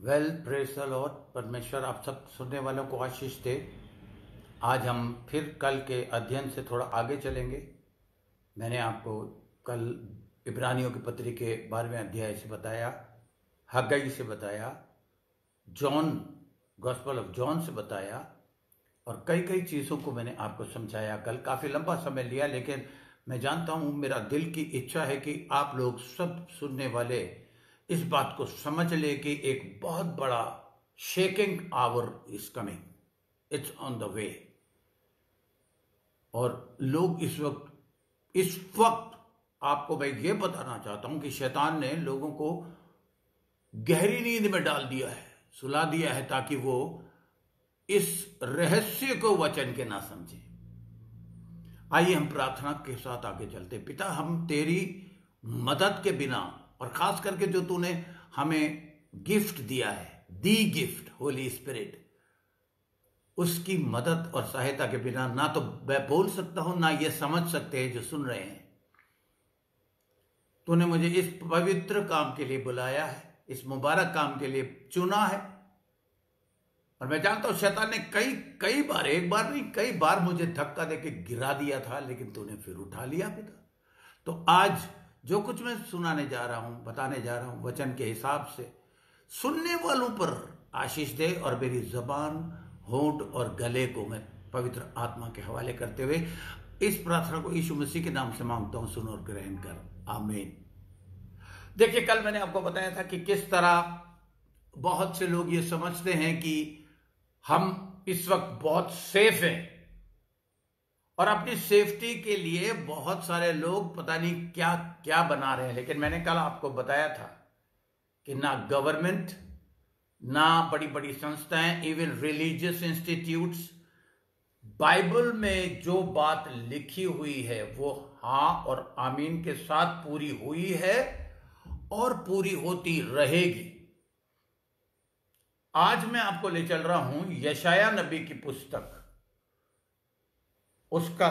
Well praise the Lord. परमेश्वर आप सब सुनने वालों को आशीष दे। आज हम फिर कल के अध्ययन से थोड़ा आगे चलेंगे। मैंने आपको कल इब्रानियों की पत्री के 12वें अध्याय से बताया, हग्गई से बताया, जॉन गॉस्पेल ऑफ जॉन से बताया और कई कई चीज़ों को मैंने आपको समझाया। कल काफ़ी लंबा समय लिया, लेकिन मैं जानता हूँ, मेरा दिल की इच्छा है कि आप लोग सब सुनने वाले इस बात को समझ ले कि एक बहुत बड़ा shaking our is coming, it's on the way. और लोग इस वक्त आपको मैं ये बताना चाहता हूं कि शैतान ने लोगों को गहरी नींद में डाल दिया है, सुला दिया है, ताकि वो इस रहस्य को वचन के ना समझे। आइए हम प्रार्थना के साथ आगे चलते। पिता, हम तेरी मदद के बिना, और खास करके जो तूने हमें गिफ्ट दिया है, दी गिफ्ट होली स्पिरिट, उसकी मदद और सहायता के बिना ना तो मैं बोल सकता हूं, ना ये समझ सकते हैं जो सुन रहे हैं। तूने मुझे इस पवित्र काम के लिए बुलाया है, इस मुबारक काम के लिए चुना है। और मैं जानता हूं शैतान ने कई बार, एक बार नहीं कई बार मुझे धक्का देके गिरा दिया था, लेकिन तूने फिर उठा लिया पिता। तो आज जो कुछ मैं सुनाने जा रहा हूं, बताने जा रहा हूं, वचन के हिसाब से सुनने वालों पर आशीष दे, और मेरी जबान, होंठ और गले को मैं पवित्र आत्मा के हवाले करते हुए इस प्रार्थना को यीशु मसीह के नाम से मांगता हूं, सुन और ग्रहण कर, आमीन। देखिए, कल मैंने आपको बताया था कि किस तरह बहुत से लोग ये समझते हैं कि हम इस वक्त बहुत सेफ हैं, और अपनी सेफ्टी के लिए बहुत सारे लोग पता नहीं क्या क्या बना रहे हैं। लेकिन मैंने कल आपको बताया था कि ना गवर्नमेंट, ना बड़ी बड़ी संस्थाएं, इवन रिलीजियस इंस्टीट्यूट्स, बाइबल में जो बात लिखी हुई है वो हाँ और आमीन के साथ पूरी हुई है और पूरी होती रहेगी। आज मैं आपको ले चल रहा हूं यशाया नबी की पुस्तक, उसका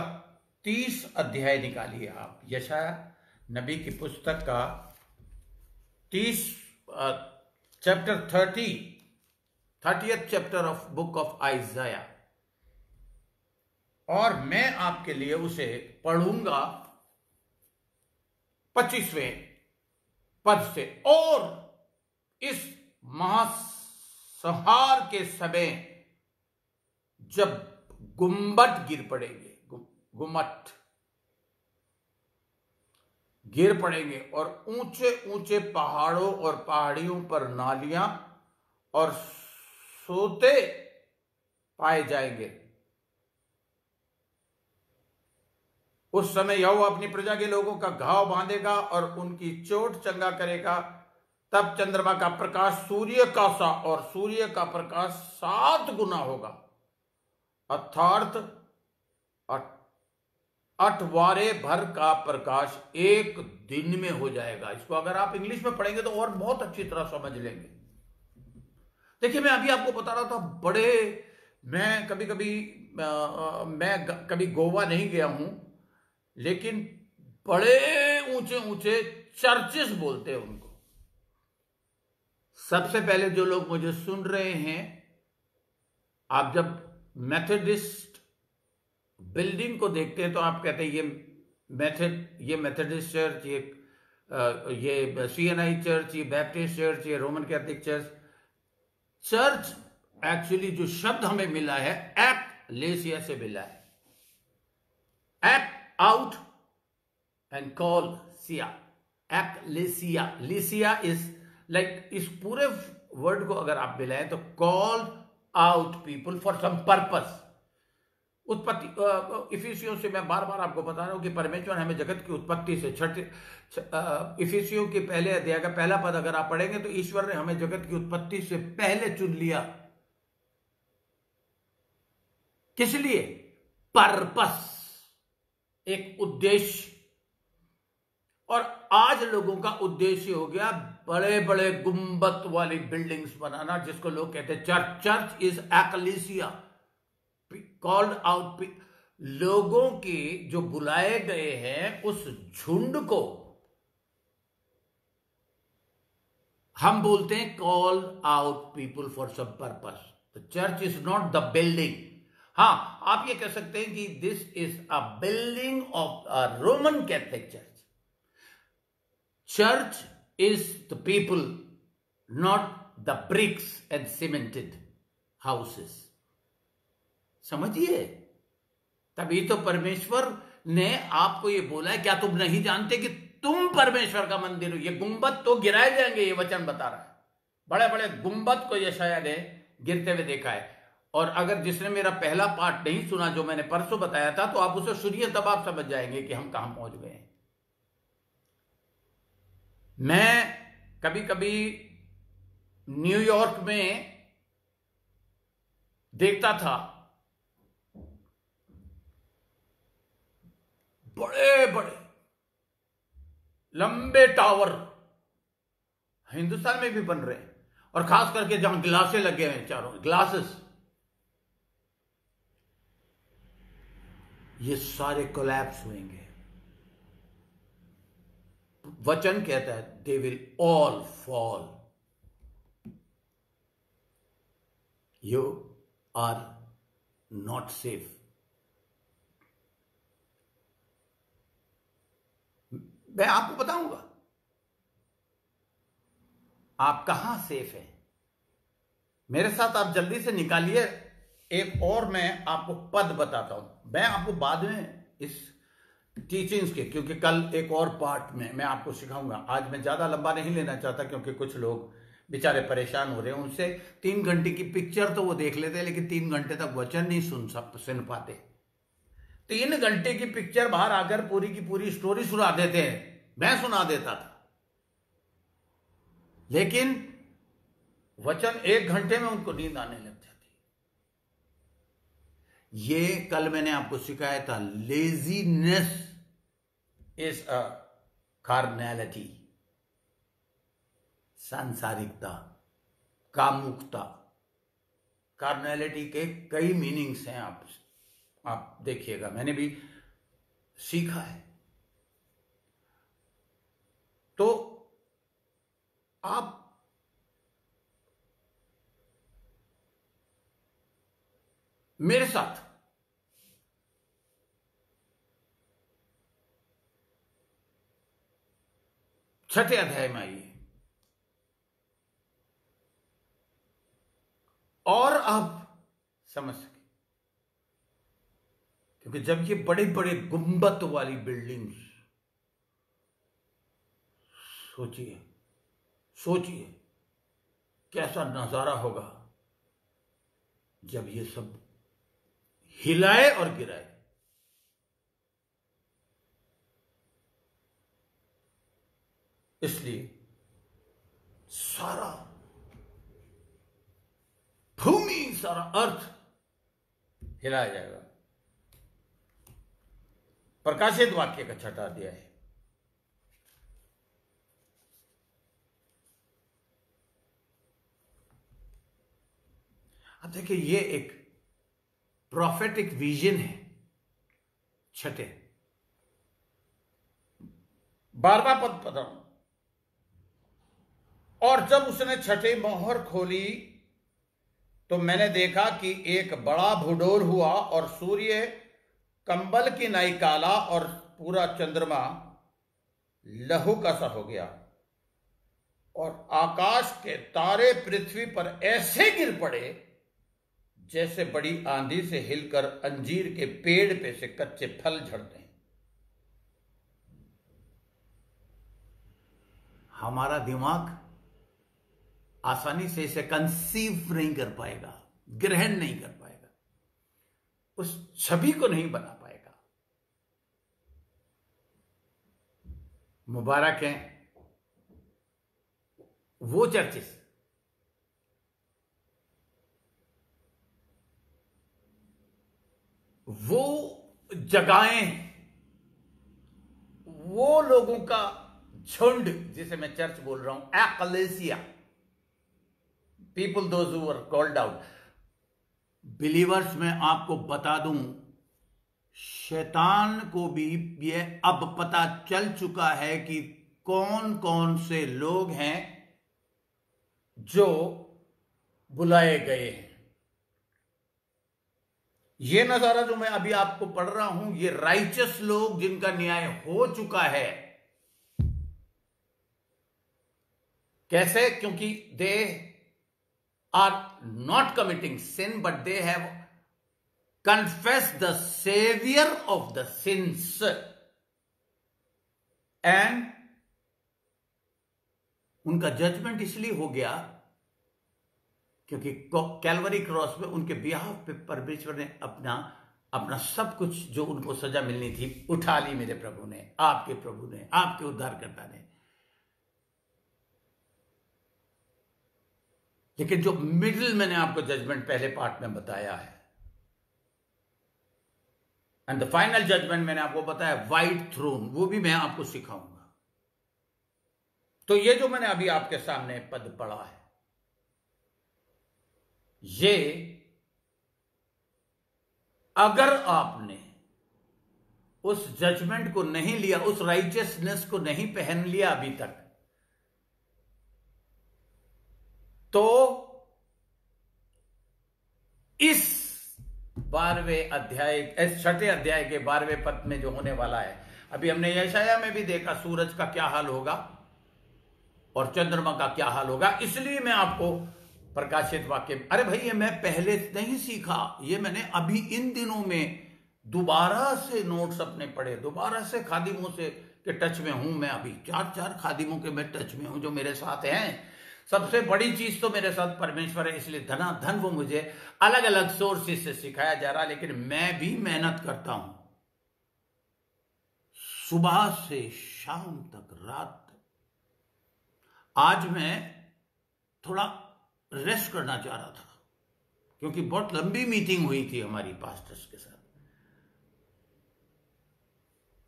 30 अध्याय निकालिए आप। यशाया नबी की पुस्तक का 30 chapter 30th chapter of book of आइजाया, और मैं आपके लिए उसे पढ़ूंगा 25वें पद से। और इस महासंहार के समय जब गुम्बद गिर पड़ेंगे, गुम्मट गिर पड़ेंगे, और ऊंचे ऊंचे पहाड़ों और पहाड़ियों पर नालियां और सोते पाए जाएंगे, उस समय यहोवा अपनी प्रजा के लोगों का घाव बांधेगा और उनकी चोट चंगा करेगा। तब चंद्रमा का प्रकाश सूर्य का सा और सूर्य का प्रकाश 7 गुना होगा, अर्थात 8वारे भर का प्रकाश एक दिन में हो जाएगा। इसको अगर आप इंग्लिश में पढ़ेंगे तो और बहुत अच्छी तरह समझ लेंगे। देखिए, मैं अभी आपको बता रहा था, मैं कभी गोवा नहीं गया हूं, लेकिन बड़े ऊंचे ऊंचे चर्चेस बोलते हैं उनको। सबसे पहले जो लोग मुझे सुन रहे हैं, आप जब मेथोडिस्ट बिल्डिंग को देखते हैं तो आप कहते हैं ये मेथोडिस्ट चर्च, ये सीएनआई चर्च, ये बैप्टिस्ट चर्च, ये Roman Catholic church. Church actually जो शब्द हमें मिला है, एक्लेसिया से मिला है। एक्ट आउट एंड कॉल सिया, एक्लेसिया। लिसिया इज लाइक, इस पूरे वर्ड को अगर आप मिलाएं तो call out people for some purpose. उत्पत्ति, इफिसियों से मैं बार बार आपको बता रहा हूं कि परमेश्वर हमें जगत की उत्पत्ति से इफिसियों के पहले अध्याय का पहला पद अगर आप पढ़ेंगे तो ईश्वर ने हमें जगत की उत्पत्ति से पहले चुन लिया। किस लिए? पर्पस, एक उद्देश्य। और आज लोगों का उद्देश्य हो गया बड़े बड़े गुंबद वाली बिल्डिंग्स बनाना, जिसको लोग कहते हैं church. Church is ecclesia, called out. लोगों के जो बुलाए गए हैं उस झुंड को हम बोलते हैं call out people for some purpose. The church is not the building. हाँ, आप ये कह सकते हैं कि this is a building of a Roman Catholic church. Church is the people, not the bricks and cemented houses. समझिए, तभी तो परमेश्वर ने आपको ये बोला है, क्या तुम नहीं जानते कि तुम परमेश्वर का मंदिर हो? ये गुंबद तो गिराए जाएंगे, ये वचन बता रहा है। बड़े बड़े गुंबद को यशायाह ने गिरते हुए देखा है। और अगर जिसने मेरा पहला पार्ट नहीं सुना, जो मैंने परसों बताया था, तो आप उसे सुनिए, तब आप समझ जाएंगे कि हम कहां पहुंच गए हैं। मैं कभी कभी न्यूयॉर्क में देखता था बड़े बड़े लंबे टावर, हिंदुस्तान में भी बन रहे हैं, और खास करके जहां ग्लासें लगे हैं, चारों ग्लासेस, ये सारे कोलैप्स होंगे। वचन कहता है they will all fall. You are not safe. मैं आपको बताऊंगा आप कहां सेफ हैं। मेरे साथ आप जल्दी से निकालिए एक और, मैं आपको पद बताता हूं। मैं आपको बाद में इस टीचिंग्स के, क्योंकि कल एक और पार्ट में मैं आपको सिखाऊंगा। आज मैं ज्यादा लंबा नहीं लेना चाहता, क्योंकि कुछ लोग बेचारे परेशान हो रहे हैं। उनसे 3 घंटे की पिक्चर तो वो देख लेते हैं, लेकिन 3 घंटे तक वचन नहीं सुन पाते। 3 घंटे की पिक्चर बाहर आकर पूरी की पूरी स्टोरी सुना देते हैं। मैं सुना देता था, लेकिन वचन 1 घंटे में उनको नींद आने लग जाती। ये कल मैंने आपको सिखाया था, लेजीनेस इज अ कार्नैलिटी, सांसारिकता, कामुकता। कार्नैलिटी के कई मीनिंग्स हैं, आप देखिएगा, मैंने भी सीखा है। तो आप मेरे साथ छठे अध्याय में आइए, और आप समझ सके। क्योंकि जब ये बड़े बड़े गुंबद वाली बिल्डिंग्स, सोचिए सोचिए कैसा नजारा होगा जब ये सब हिलाए और गिराए। इसलिए सारा भूमि, सारा अर्थ हिलाया जाएगा। प्रकाशित वाक्य का 6वां अध्याय है। अब देखिए, ये एक प्रोफेटिक विजन है। 12वां पद पढ़ रहा हूं। और जब उसने 6ठी मोहर खोली, तो मैंने देखा कि एक बड़ा भूडोल हुआ, और सूर्य कंबल की नाई काला, और पूरा चंद्रमा लहू का सा हो गया, और आकाश के तारे पृथ्वी पर ऐसे गिर पड़े जैसे बड़ी आंधी से हिलकर अंजीर के पेड़ पे से कच्चे फल झड़ते हैं। हमारा दिमाग आसानी से इसे कंसीव नहीं कर पाएगा, ग्रहण नहीं कर पाएगा, उस छवि को नहीं बना पाएगा। मुबारक हैं वो चर्चेस वो जगहें, वो लोगों का झुंड, जिसे मैं चर्च बोल रहा हूं, ecclesia, people those who were called out. Believers में आपको बता दूं, शैतान को भी यह अब पता चल चुका है कि कौन कौन से लोग हैं जो बुलाए गए हैं। ये नजारा जो मैं अभी आपको पढ़ रहा हूं, ये राइचस लोग जिनका न्याय हो चुका है। कैसे? क्योंकि they are not committing sin but they have confess the saviour of the sins and उनका जजमेंट इसलिए हो गया क्योंकि कैलवरी क्रॉस में उनके बिहाफ पे परमेश्वर ने अपना सब कुछ जो उनको सजा मिलनी थी उठा ली। मेरे प्रभु ने, आपके उद्धारकर्ता ने। लेकिन जो मिडिल मैंने आपको जजमेंट पहले पार्ट में बताया है, एंड द फाइनल जजमेंट मैंने आपको बताया व्हाइट थ्रोन, वो भी मैं आपको सिखाऊंगा। तो ये जो मैंने अभी आपके सामने पद पढ़ा है, ये अगर आपने उस जजमेंट को नहीं लिया, उस राइचियसनेस को नहीं पहन लिया अभी तक, तो इस 12वें अध्याय, इस 6ठे अध्याय के 12वें पद में जो होने वाला है, अभी हमने यशाया में भी देखा सूरज का क्या हाल होगा और चंद्रमा का क्या हाल होगा। इसलिए मैं आपको प्रकाशित वाक्य, अरे भाई ये मैं पहले नहीं सीखा, ये मैंने अभी इन दिनों में दोबारा से नोट्स अपने पढ़े, दोबारा से खादिमों से के टच में हूं मैं। अभी 4 खादिमों के मैं टच में हूं जो मेरे साथ हैं। सबसे बड़ी चीज तो मेरे साथ परमेश्वर है, इसलिए धनाधन वो मुझे अलग अलग सोर्सेस से सिखाया जा रहा है। लेकिन मैं भी मेहनत करता हूं, सुबह से शाम तक, रात तक। आज मैं थोड़ा रेस्ट करना चाह रहा था क्योंकि बहुत लंबी मीटिंग हुई थी हमारी पास्टर्स के साथ।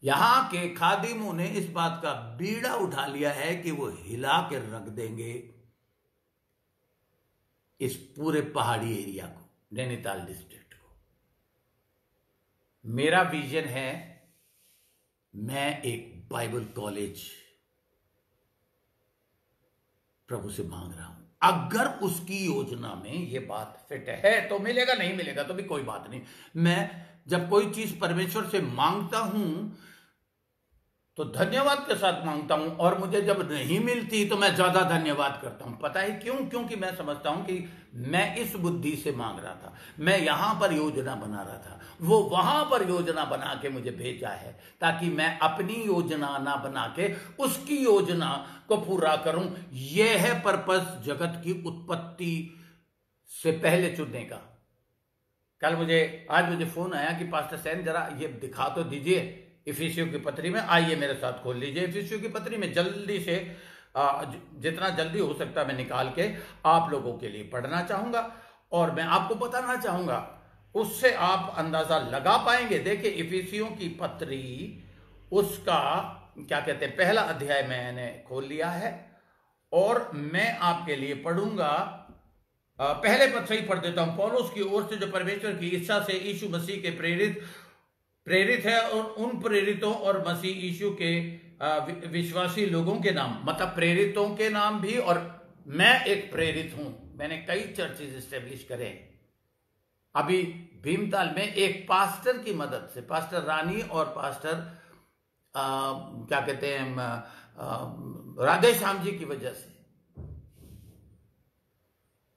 यहां के खादिमों ने इस बात का बीड़ा उठा लिया है कि वो हिला के रख देंगे इस पूरे पहाड़ी एरिया को, नैनीताल डिस्ट्रिक्ट को। मेरा विजन है, मैं एक बाइबल कॉलेज प्रभु से मांग रहा हूं। अगर उसकी योजना में ये बात फिट है तो मिलेगा, नहीं मिलेगा तो भी कोई बात नहीं। मैं जब कोई चीज परमेश्वर से मांगता हूं तो धन्यवाद के साथ मांगता हूं, और मुझे जब नहीं मिलती तो मैं ज्यादा धन्यवाद करता हूं। पता है क्यों? क्योंकि मैं समझता हूं कि मैं इस बुद्धि से मांग रहा था, मैं यहां पर योजना बना रहा था, वो वहां पर योजना बना के मुझे भेजा है ताकि मैं अपनी योजना ना बना के उसकी योजना को पूरा करूं। यह है पर्पस जगत की उत्पत्ति से पहले चुनने का। आज मुझे फोन आया कि पास्टर सैन जरा ये दिखा तो दीजिए इफिसियों की पत्री में, आइए मेरे साथ खोल लीजिए इफिसियों की पत्री में, जल्दी से जितना जल्दी हो सकता है मैं निकाल के आप लोगों के लिए पढ़ना चाहूंगा और मैं आपको बताना चाहूंगा, उससे आप अंदाजा लगा पाएंगे। देखिए इफिसियों की पत्री, उसका क्या कहते हैं, पहला अध्याय मैंने खोल लिया है और मैं आपके लिए पढ़ूंगा। पहले पद से ही पढ़ देता हूं। पौलुस की ओर से जो परमेश्वर की इच्छा से यीशु मसीह के प्रेरित है, और उन प्रेरितों और मसीह यीशु के विश्वासी लोगों के नाम, मतलब प्रेरितों के नाम भी, और मैं एक प्रेरित हूं। मैंने कई चर्चेज एस्टेब्लिश करे अभी भीमताल में, एक पास्टर की मदद से, पास्टर रानी और पास्टर क्या कहते हैं राधे श्याम जी की वजह से।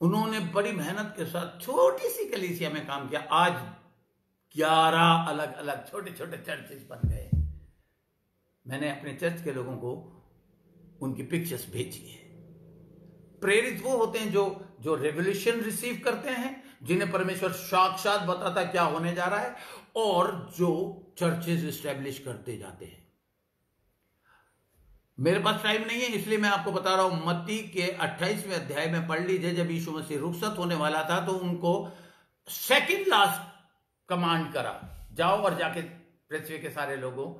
उन्होंने बड़ी मेहनत के साथ छोटी सी कलीसिया में काम किया। आज 11 अलग अलग छोटे छोटे चर्चेस बन गए। मैंने अपने चर्च के लोगों को उनकी पिक्चर्स भेजी है। प्रेरित वो होते हैं जो रेवोल्यूशन रिसीव करते हैं, जिन्हें परमेश्वर साक्षात बताता है क्या होने जा रहा है, और जो चर्चेस एस्टेब्लिश करते जाते हैं। मेरे पास टाइम नहीं है इसलिए मैं आपको बता रहा हूं। मत्ती के 28वें अध्याय में पढ़ लीजिए। जब यीशु मसीह रुखसत होने वाला था तो उनको सेकंड लास्ट कमांड करा, जाओ और जाके पृथ्वी के सारे लोगों,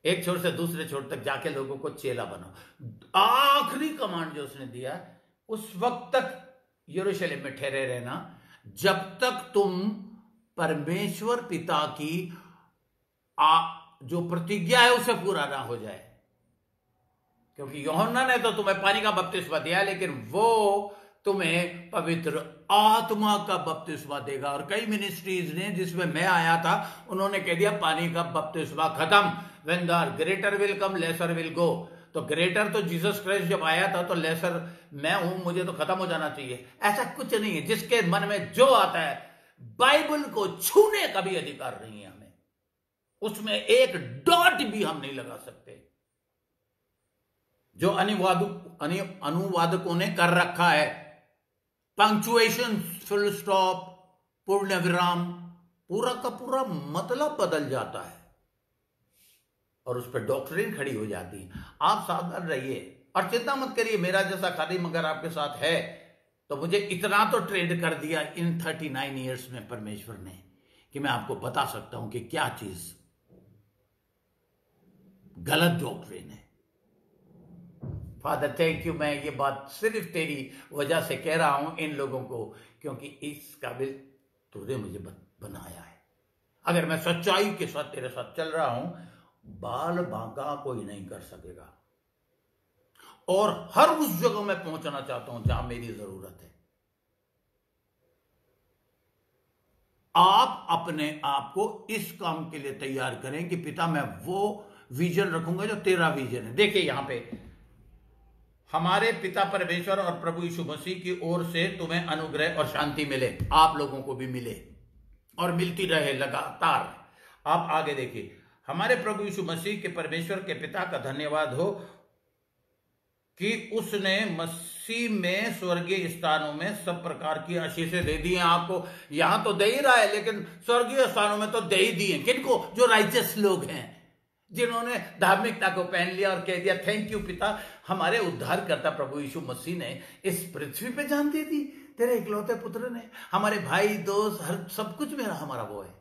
एक छोर से दूसरे छोर तक जाके लोगों को चेला बनाओ। आखिरी कमांड जो उसने दिया, उस वक्त तक यरूशलेम में ठहरे रहना जब तक तुम परमेश्वर पिता की जो प्रतिज्ञा है उसे पूरा ना हो जाए। क्योंकि यूहन्ना ने तो तुम्हें पानी का बपतिस्मा दिया, लेकिन वो तुम्हें पवित्र आत्मा का बपतिस्मा देगा। और कई मिनिस्ट्रीज ने, जिसमें मैं आया था, उन्होंने कह दिया पानी का बपतिस्मा खत्म, when the greater will come laser will go. तो ग्रेटर तो जीसस क्राइस्ट जब आया था, तो लेसर मैं हूं, मुझे तो खत्म हो जाना चाहिए। ऐसा कुछ नहीं है। जिसके मन में जो आता है, बाइबल को छूने का भी अधिकार नहीं है हमें, उसमें एक डॉट भी हम नहीं लगा सकते। जो अनुवादकों ने कर रखा है, पंक्चुएशन, फुल स्टॉप, पूर्ण विराम, पूरा का पूरा मतलब बदल जाता है और उस पर डॉक्ट्रिन खड़ी हो जाती है। आप सावधान रहिए और चिंता मत करिए। मेरा जैसा खादिम अगर आपके साथ है, तो मुझे इतना तो ट्रेंड कर दिया इन 39 ईयर्स में परमेश्वर ने, कि मैं आपको बता सकता हूं कि क्या चीज गलत डॉक्ट्रिन है। Father thank you. मैं ये बात सिर्फ तेरी वजह से कह रहा हूं इन लोगों को, क्योंकि इस काबिल तूने मुझे बनाया है। अगर मैं सच्चाई के साथ तेरे साथ चल रहा हूं, बाल बांका कोई नहीं कर सकेगा। और हर उस जगह में पहुंचना चाहता हूं जहां मेरी जरूरत है। आप अपने आप को इस काम के लिए तैयार करें कि पिता, मैं वो विजन रखूंगा जो तेरा विजन है। देखिए यहां पे, हमारे पिता परमेश्वर और प्रभु यीशु मसीह की ओर से तुम्हें अनुग्रह और शांति मिले, आप लोगों को भी मिले और मिलती रहे लगातार। आप आगे देखिए, हमारे प्रभु यीशु मसीह के परमेश्वर के पिता का धन्यवाद हो कि उसने मसीह में स्वर्गीय स्थानों में सब प्रकार की आशीषें दे दी हैं आपको। यहां तो दे ही रहा है, लेकिन स्वर्गीय स्थानों में तो दे ही दिए। किनको? जो राइचस लोग हैं, जिन्होंने धार्मिकता को पहन लिया और कह दिया थैंक यू पिता, हमारे उद्धारकर्ता प्रभु यीशु मसीह ने इस पृथ्वी पे जान दे दी, तेरे इकलौते पुत्र ने। हमारे भाई दोस्त हर सब कुछ मेरा, हमारा वो है।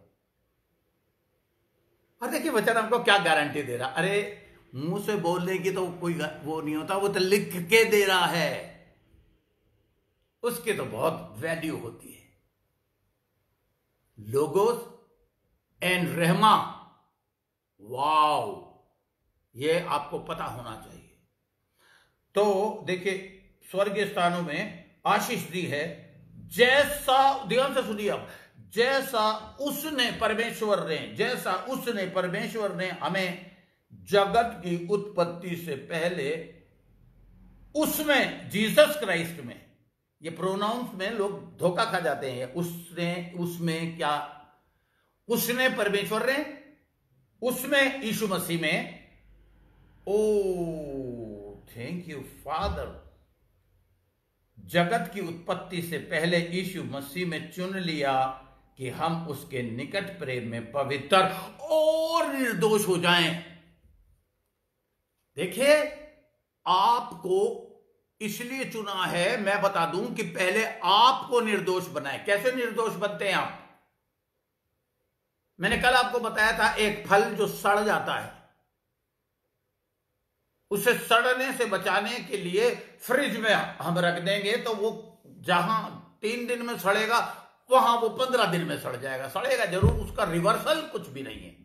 और देखिए वचन हमको क्या गारंटी दे रहा। अरे मुंह से बोलने की तो कोई वो नहीं होता, वो तो लिख के दे रहा है, उसकी तो बहुत वैल्यू होती है। लोगोस एंड रहमा, वाओ, ये आपको पता होना चाहिए। तो देखिए, स्वर्गीय स्थानों में आशीष दी है, जैसा, ध्यान से सुनिए अब, जैसा उसने परमेश्वर ने हमें जगत की उत्पत्ति से पहले उसमें, जीसस क्राइस्ट में, ये प्रोनाउंस में लोग धोखा खा जाते हैं। उसमें क्या, उसने परमेश्वर ने, उसमें यीशु मसीह में, ओ थैंक यू फादर, जगत की उत्पत्ति से पहले यीशु मसीह में चुन लिया कि हम उसके निकट प्रेम में पवित्र और निर्दोष हो जाएं। देखिए, आपको इसलिए चुना है, मैं बता दूं, कि पहले आपको निर्दोष बनाए। कैसे निर्दोष बनते हैं आप? मैंने कल आपको बताया था, एक फल जो सड़ जाता है, उसे सड़ने से बचाने के लिए फ्रिज में हम रख देंगे, तो वो जहां 3 दिन में सड़ेगा, वहां वो 15 दिन में सड़ जाएगा। सड़ेगा जरूर, उसका रिवर्सल कुछ भी नहीं है।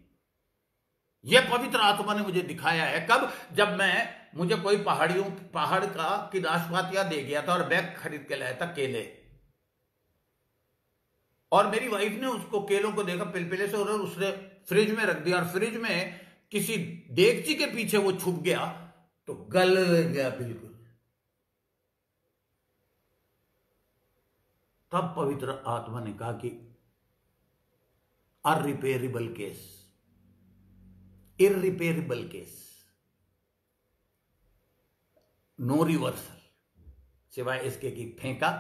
यह पवित्र आत्मा ने मुझे दिखाया है। कब? जब मुझे कोई पहाड़ की नाशपातियां दे गया था और बैग खरीद के लाया था, केले, और मेरी वाइफ ने उसको, केलों को देखा पिलपिले से, और उसने फ्रिज में रख दिया, और फ्रिज में किसी डेगची के पीछे वो छुप गया, तो गल गया बिल्कुल। तब पवित्र आत्मा ने कहा कि unrepairable case, irreparable case, no reversal, सिवाय इसके कि फेंका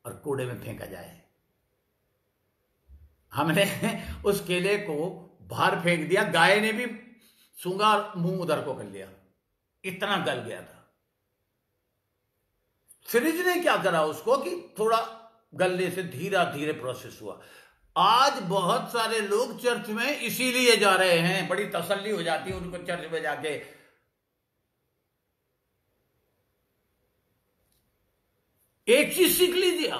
और कूड़े में फेंका जाए। हमने उस केले को बाहर फेंक दिया, गाय ने भी सूंघा और मुंह उधर को कर लिया, इतना गल गया था। फ्रिज ने क्या करा उसको कि थोड़ा गलने से धीरे धीरे प्रोसेस हुआ। आज बहुत सारे लोग चर्च में इसीलिए जा रहे हैं, बड़ी तसल्ली हो जाती है उनको चर्च में जाके। एक चीज सीख लीजिए,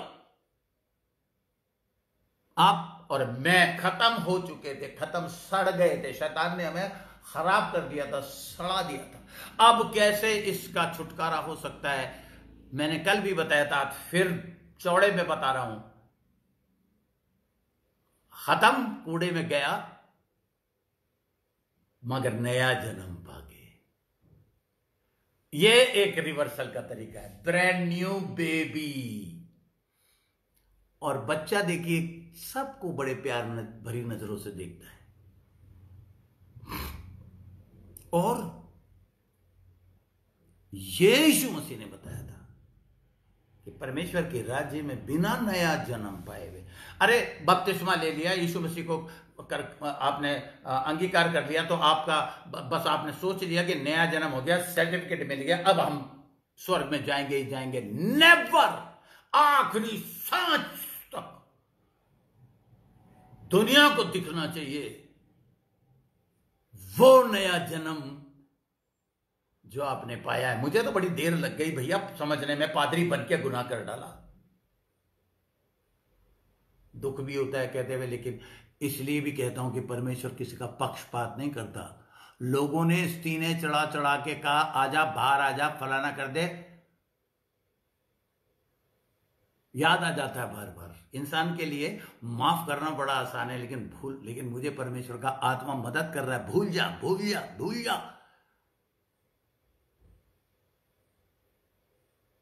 आप और मैं खत्म हो चुके थे, खत्म, सड़ गए थे। शैतान ने हमें खराब कर दिया था, सड़ा दिया था। अब कैसे इसका छुटकारा हो सकता है, मैंने कल भी बताया था, फिर चौड़े में बता रहा हूं। खत्म, कूड़े में गया, मगर नया जन्म पा गए। ये एक रिवर्सल का तरीका है, ब्रांड न्यू बेबी। और बच्चा देखिए सबको बड़े प्यार भरी नजरों से देखता है। और ये यीशु मसीह ने बताया था कि परमेश्वर के राज्य में बिना नया जन्म पाए हुए, अरे बपतिस्मा ले लिया, यीशु मसीह को आपने अंगीकार कर लिया, तो आपका बस आपने सोच लिया कि नया जन्म हो गया, सर्टिफिकेट मिल गया, अब हम स्वर्ग में जाएंगे ही जाएंगे। नेवर, आखिरी सांस तक दुनिया को दिखना चाहिए वो नया जन्म जो आपने पाया है। मुझे तो बड़ी देर लग गई भैया समझने में, पादरी बन के गुनाह कर डाला। दुख भी होता है कहते हुए, लेकिन इसलिए भी कहता हूं कि परमेश्वर किसी का पक्षपात नहीं करता। लोगों ने स्तीने चढ़ा चढ़ा के कहा आजा बाहर आजा, फलाना कर दे, याद आ जाता है बार बार। इंसान के लिए माफ करना बड़ा आसान है, लेकिन मुझे परमेश्वर का आत्मा मदद कर रहा है, भूल जा भूल जा भूल जा।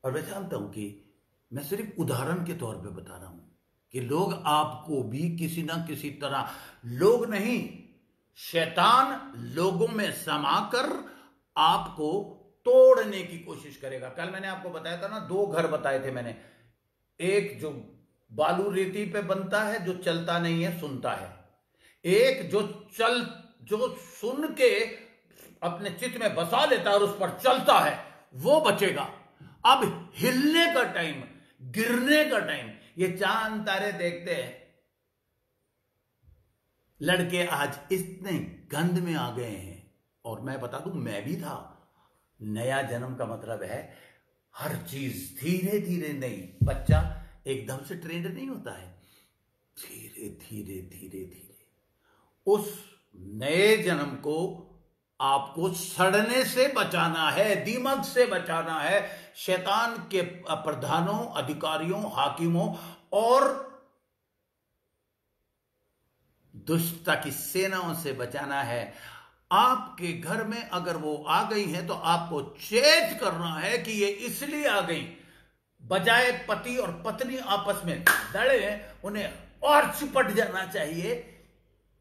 और मैं जानता हूं कि मैं सिर्फ उदाहरण के तौर पे बता रहा हूं कि लोग आपको भी किसी ना किसी तरह, लोग नहीं, शैतान लोगों में समाकर आपको तोड़ने की कोशिश करेगा। कल मैंने आपको बताया था ना, 2 घर बताए थे मैंने। एक जो बालू रेती पे बनता है, जो चलता नहीं है, सुनता है। एक जो सुन के अपने चित्त में बसा लेता है और उस पर चलता है, वो बचेगा। अब हिलने का टाइम, गिरने का टाइम। ये चांद तारे देखते हैं, लड़के आज इतने गंद में आ गए हैं। और मैं बता दूं, मैं भी था। नया जन्म का मतलब है हर चीज धीरे धीरे, नहीं, बच्चा एकदम से ट्रेंड नहीं होता है, धीरे धीरे धीरे धीरे। उस नए जन्म को आपको सड़ने से बचाना है, दीमक से बचाना है, शैतान के प्रधानों, अधिकारियों, हाकिमों और दुष्टता की सेनाओं से बचाना है। आपके घर में अगर वो आ गई हैं तो आपको चेत करना है कि ये इसलिए आ गई। बजाय पति और पत्नी आपस में लड़े, उन्हें और चिपट जाना चाहिए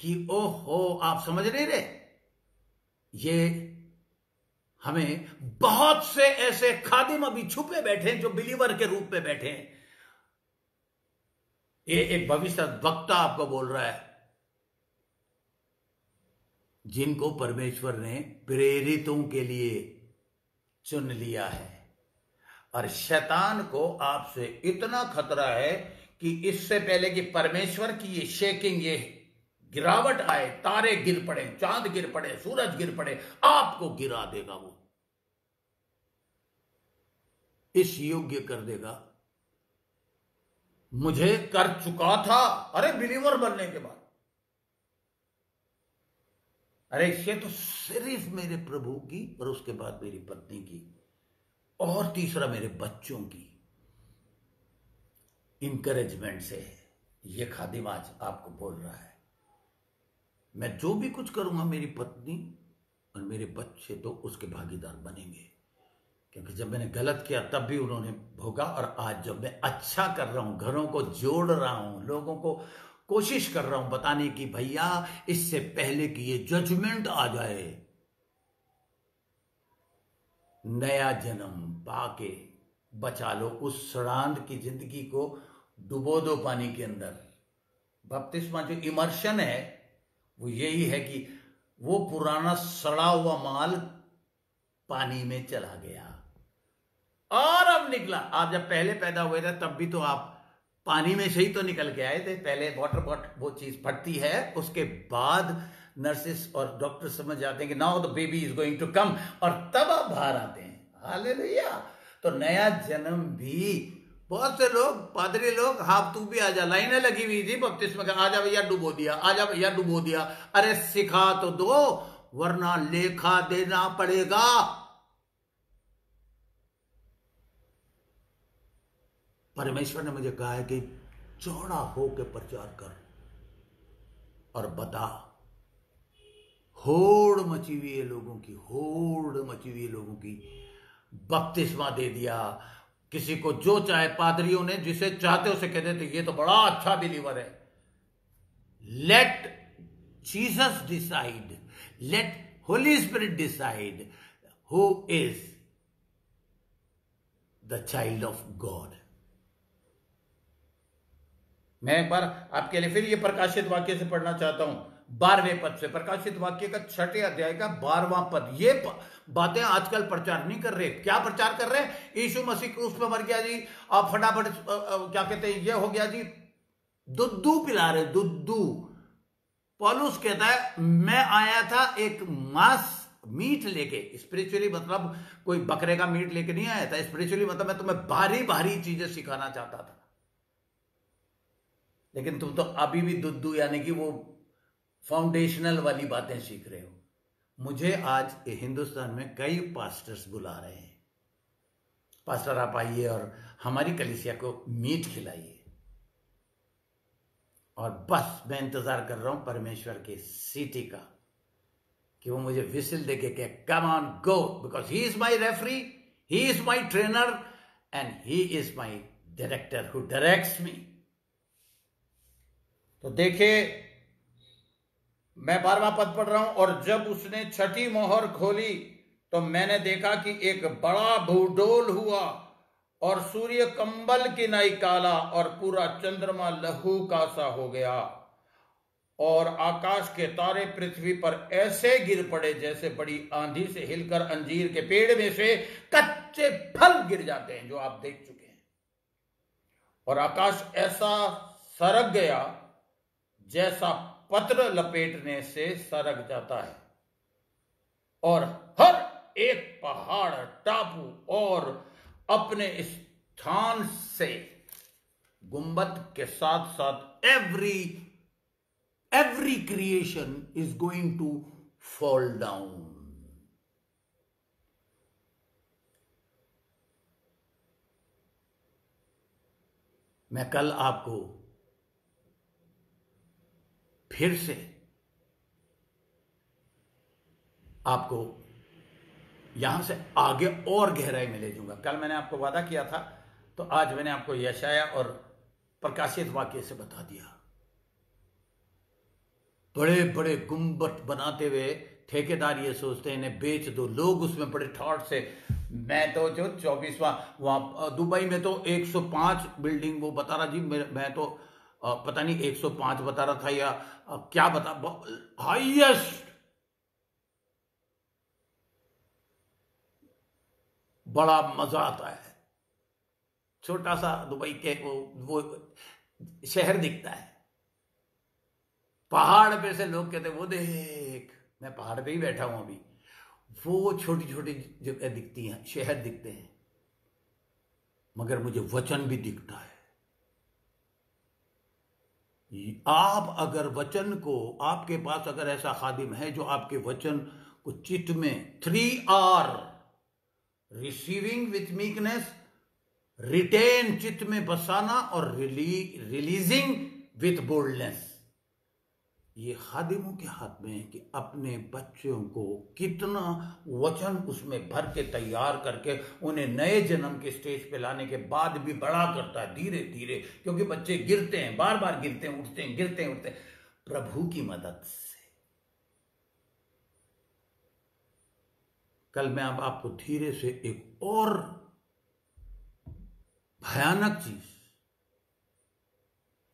कि ओहो, आप समझ नहीं रहे। ये हमें बहुत से ऐसे खादिम अभी छुपे बैठे हैं जो बिलीवर के रूप में बैठे हैं। ये एक भविष्य वक्ता आपको बोल रहा है, जिनको परमेश्वर ने प्रेरितों के लिए चुन लिया है। और शैतान को आपसे इतना खतरा है कि इससे पहले कि परमेश्वर की ये शेकिंग, ये गिरावट आए, तारे गिर पड़े, चांद गिर पड़े, सूरज गिर पड़े, आपको गिरा देगा। वो इस योग्य कर देगा। मुझे कर चुका था, अरे बिलीवर बनने के बाद, अरे ये तो सिर्फ मेरे प्रभु की, और उसके बाद मेरी पत्नी की, और तीसरा मेरे बच्चों की इंकरेजमेंट से ये खादिम आज आपको बोल रहा है। मैं जो भी कुछ करूंगा, मेरी पत्नी और मेरे बच्चे तो उसके भागीदार बनेंगे। क्योंकि जब मैंने गलत किया तब भी उन्होंने भोगा, और आज जब मैं अच्छा कर रहा हूं, घरों को जोड़ रहा हूं, लोगों को कोशिश कर रहा हूं बताने की, भैया इससे पहले कि ये जजमेंट आ जाए, नया जन्म पाके बचा लो। उस सड़ांध की जिंदगी को डुबो दो पानी के अंदर। बपतिस्मा जो इमर्शन है वो यही है कि वो पुराना सड़ा हुआ माल पानी में चला गया और अब निकला। आप जब पहले पैदा हुए थे तब भी तो आप पानी में से ही तो निकल के आए थे। पहले वाटर बॉटल वो चीज फटती है, उसके बाद नर्सेस और डॉक्टर समझ जाते हैं कि now the baby is going to come, और तब आप बाहर आते हैं। हालेलुया। तो नया जन्म भी, बहुत से लोग, पादरी लोग, हाँ तू भी आजा, लाइनें लगी हुई थी बपतिस्मा का, आजा भैया डुबो दिया, आजा भैया डुबो दिया। अरे सिखा तो दो, वरना लेखा देना पड़ेगा। परमेश्वर ने मुझे कहा है कि चौड़ा होकर प्रचार कर और बता। होड़ मची हुई है लोगों की, होड़ मची हुई है लोगों की। बपतिस्मा दे दिया किसी को, जो चाहे पादरियों ने जिसे चाहते उसे कह देते ये तो बड़ा अच्छा बिलीवर है। Let Jesus decide, let Holy Spirit decide who is the child of God. मैं एक बार आपके लिए फिर ये प्रकाशित वाक्य से पढ़ना चाहता हूं, 12वें पद से, प्रकाशित वाक्य का 6ठे अध्याय का 12वां पद। ये बातें आजकल प्रचार नहीं कर रहे। क्या प्रचार कर रहे हैं? यीशु मसीह क्रूस पे मर गया जी, आप फटाफट क्या कहते हैं, ये हो गया जी, दुद्धू पिला रहे, दुद्धू। पौलुस कहता है मैं आया था एक मांस मीट लेके, स्पिरिचुअली मतलब कोई बकरे का मीट लेके नहीं आया था, स्पिरिचुअली मतलब मैं तुम्हें भारी भारी चीजें सिखाना चाहता था, लेकिन तुम तो अभी भी दुद्धू यानी कि वो फाउंडेशनल वाली बातें सीख रहे हो। मुझे आज हिंदुस्तान में कई पास्टर्स बुला रहे हैं, पास्टर आप आइए और हमारी कलीसिया को मीट खिलाइए, और बस मैं इंतजार कर रहा हूं परमेश्वर के सीटी का कि वो मुझे विसिल देके कहे come on go, because he is my referee, he is my trainer and he is my director who directs me. तो देखिए मैं 12वां पद पढ़ रहा हूं, और जब उसने छठी मोहर खोली तो मैंने देखा कि एक बड़ा भूडोल हुआ और सूर्य कंबल की नाई काला और पूरा चंद्रमा लहू का सा हो गया, और आकाश के तारे पृथ्वी पर ऐसे गिर पड़े जैसे बड़ी आंधी से हिलकर अंजीर के पेड़ में से कच्चे फल गिर जाते हैं, जो आप देख चुके हैं। और आकाश ऐसा सरक गया जैसा पत्र लपेटने से सरक जाता है, और हर एक पहाड़, टापू और अपने स्थान से गुंबद के साथ साथ every creation is going to fall down. मैं कल आपको फिर से आपको यहां से आगे और गहराई में ले जाऊंगा। कल मैंने आपको वादा किया था, तो आज मैंने आपको यशाया और प्रकाशित वाक्य से बता दिया। बड़े बड़े गुंबद बनाते हुए ठेकेदार ये सोचते हैं इन्हें बेच दो, लोग उसमें बड़े ठाट से। मैं तो जो 24वां वहां दुबई में तो 105 बिल्डिंग वो बता रहा जी, मैं तो पता नहीं 105 बता रहा था या क्या बता, हाईएस्ट। बड़ा मजा आता है, छोटा सा दुबई के वो शहर दिखता है, पहाड़ पे से लोग कहते वो देख, मैं पहाड़ पे ही बैठा हूं अभी, वो छोटी छोटी जगह दिखती हैं, शहर दिखते हैं, मगर मुझे वचन भी दिखता है। आप अगर वचन को, आपके पास अगर ऐसा खादिम है जो आपके वचन को चित्त में 3R receiving with meekness, retain चित्त में बसाना, और रिलीजिंग विथ बोल्डनेस, ये खादिमों के हाथ में है कि अपने बच्चों को कितना वचन उसमें भर के तैयार करके उन्हें नए जन्म के स्टेज पे लाने के बाद भी बड़ा करता है धीरे धीरे, क्योंकि बच्चे गिरते हैं, बार बार गिरते हैं, उठते हैं, गिरते हैं, उठते हैं, प्रभु की मदद से। कल मैं अब आपको धीरे से एक और भयानक चीज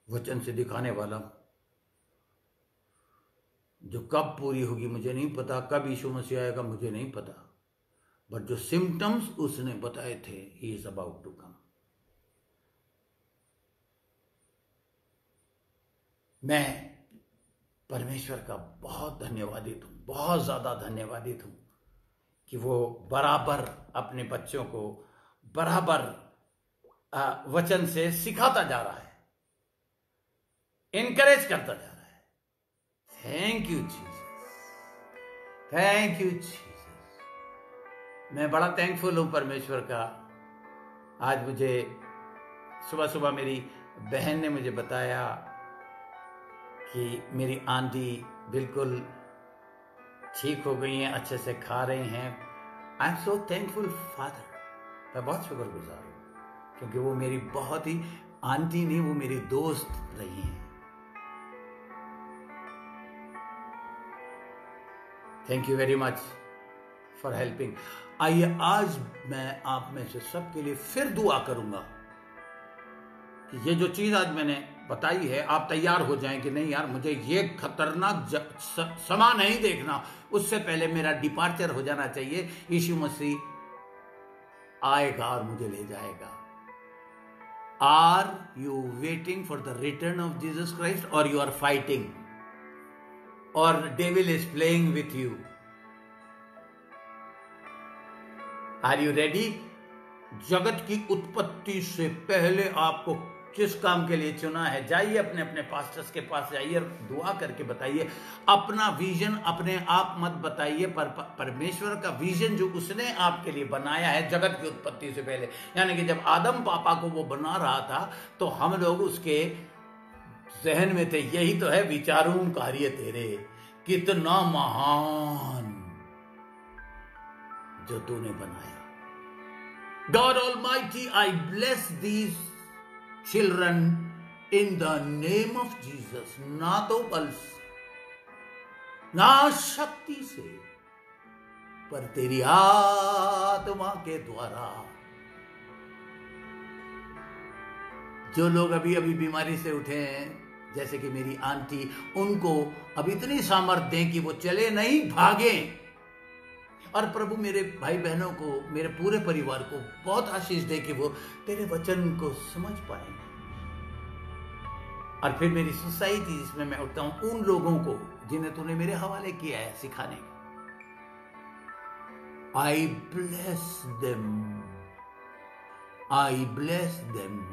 वचन से दिखाने वाला हूं, जो कब पूरी होगी मुझे नहीं पता, कब यीशु मसीह आएगा मुझे नहीं पता, बट जो सिम्टम्स उसने बताए थे, he is about to come. मैं परमेश्वर का बहुत धन्यवादित हूं, बहुत ज्यादा धन्यवादित हूं कि वो बराबर अपने बच्चों को बराबर वचन से सिखाता जा रहा है, इनकरेज करता जा रहा है। Thank you Jesus, thank you Jesus. मैं बड़ा थैंकफुल हूं परमेश्वर का। आज मुझे सुबह सुबह मेरी बहन ने मुझे बताया कि मेरी आंटी बिल्कुल ठीक हो गई हैं, अच्छे से खा रही हैं। I am so thankful father. मैं बहुत शुक्रगुजार हूं क्योंकि वो मेरी बहुत ही आंटी नहीं, वो मेरी दोस्त रही हैं। Thank you very much for helping. आइए आज मैं आप में से सबके लिए फिर दुआ करूंगा कि ये जो चीज आज मैंने बताई है आप तैयार हो जाएं कि नहीं यार मुझे ये खतरनाक समा नहीं देखना, उससे पहले मेरा डिपार्चर हो जाना चाहिए। यीशु मसीह आएगा और मुझे ले जाएगा। Are you waiting for the return of Jesus Christ और यू आर फाइटिंग और devil is playing with you? Are you ready? जगत की उत्पत्ति से पहले आपको किस काम के लिए चुना है? जाइए अपने अपने पास्टर्स के पास जाइए और दुआ करके बताइए। अपना विजन अपने आप मत बताइए, पर परमेश्वर का विजन जो उसने आपके लिए बनाया है जगत की उत्पत्ति से पहले, यानी कि जब आदम पापा को वो बना रहा था तो हम लोग उसके जहन में थे। यही तो है विचारों कार्य तेरे, कितना महान जो तूने बनाया। God Almighty, I bless these children in the name of Jesus. ना तो बल ना शक्ति से, पर तेरी आत्मा के द्वारा। जो लोग अभी अभी बीमारी से उठे हैं, जैसे कि मेरी आंटी, उनको अब इतनी सामर्थ्य दें कि वो चले नहीं, भागे। और प्रभु मेरे भाई बहनों को, मेरे पूरे परिवार को बहुत आशीष दे कि वो तेरे वचन को समझ पाए। और फिर मेरी सोसाइटी जिसमें मैं उठता हूं, उन लोगों को जिन्हें तूने मेरे हवाले किया है सिखाने का, आई ब्लेस देम, आई ब्लेस देम।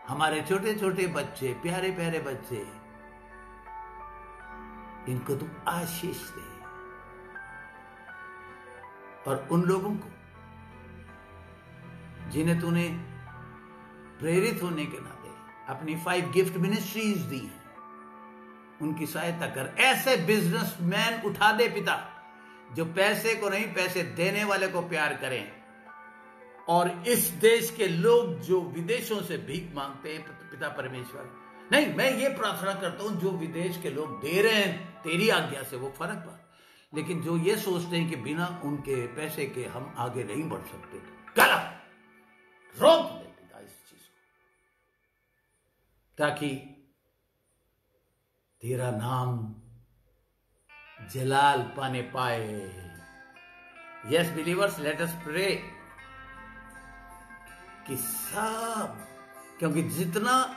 हमारे छोटे छोटे बच्चे, प्यारे प्यारे बच्चे, इनको तू आशीष दे। और उन लोगों को जिन्हें तूने प्रेरित होने के नाते अपनी 5 गिफ्ट मिनिस्ट्रीज दी हैं, उनकी सहायता कर। ऐसे बिजनेसमैन उठा दे पिता, जो पैसे को नहीं, पैसे देने वाले को प्यार करें। और इस देश के लोग जो विदेशों से भीख मांगते हैं, पिता परमेश्वर, नहीं, मैं ये प्रार्थना करता हूं जो विदेश के लोग दे रहे हैं तेरी आज्ञा से वो फर्क पा, लेकिन जो ये सोचते हैं कि बिना उनके पैसे के हम आगे नहीं बढ़ सकते, गलत। रोक दे पिता इस चीज को, ताकि तेरा नाम जलाल पाने पाए। Yes believers, let us pray कि सब, क्योंकि जितना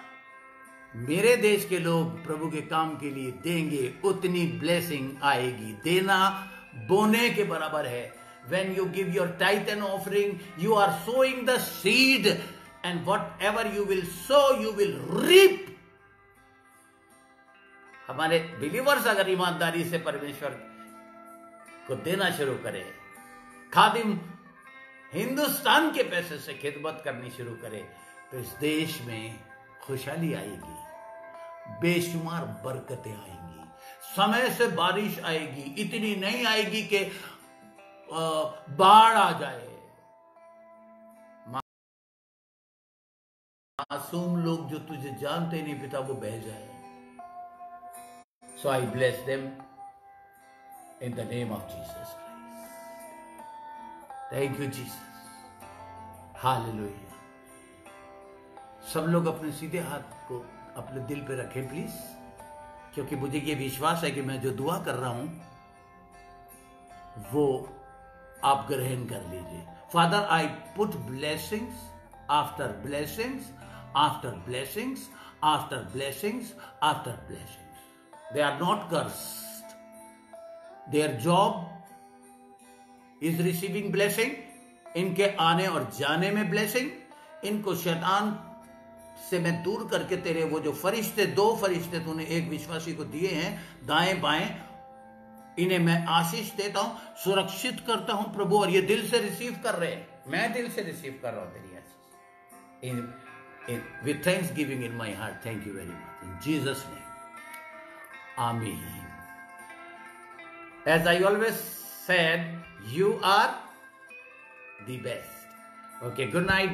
मेरे देश के लोग प्रभु के काम के लिए देंगे उतनी ब्लेसिंग आएगी। देना बोने के बराबर है। When you give your tithe and offering, you are sowing the seed, and whatever you will sow, you will reap. हमारे बिलीवर्स अगर ईमानदारी से परमेश्वर को देना शुरू करें, खादिम हिंदुस्तान के पैसे से खिदमत करनी शुरू करें, तो इस देश में खुशहाली आएगी, बेशुमार बरकतें आएंगी, समय से बारिश आएगी। इतनी नहीं आएगी कि बाढ़ आ जाए। मासूम लोग जो तुझे जानते नहीं पिता, वो बह जाए। So I bless them in the name of Jesus Christ. Thank you Jesus, hallelujah. सब लोग अपने सीधे हाथ को अपने दिल पे रखें प्लीज, क्योंकि मुझे ये विश्वास है कि मैं जो दुआ कर रहा हूं वो आप ग्रहण कर लीजिए। Father, I put blessings after blessings after blessings after blessings after blessings. They are not cursed. Their job is receiving blessing. इनके आने और जाने में ब्लेसिंग। इनको शैतान से मैं दूर करके तेरे वो जो फरिश्ते, 2 फरिश्ते तूने एक विश्वासी को दिए हैं, दाएं बाएं, इन्हें मैं आशीष देता हूं, सुरक्षित करता हूं प्रभु, और ये दिल से रिसीव कर रहे हैं, मैं दिल से रिसीव कर रहा हूं तेरी आशीष with thanksgiving in my heart. Thank you very much in Jesus name, amen. As I always said, you are the best. Okay, good night.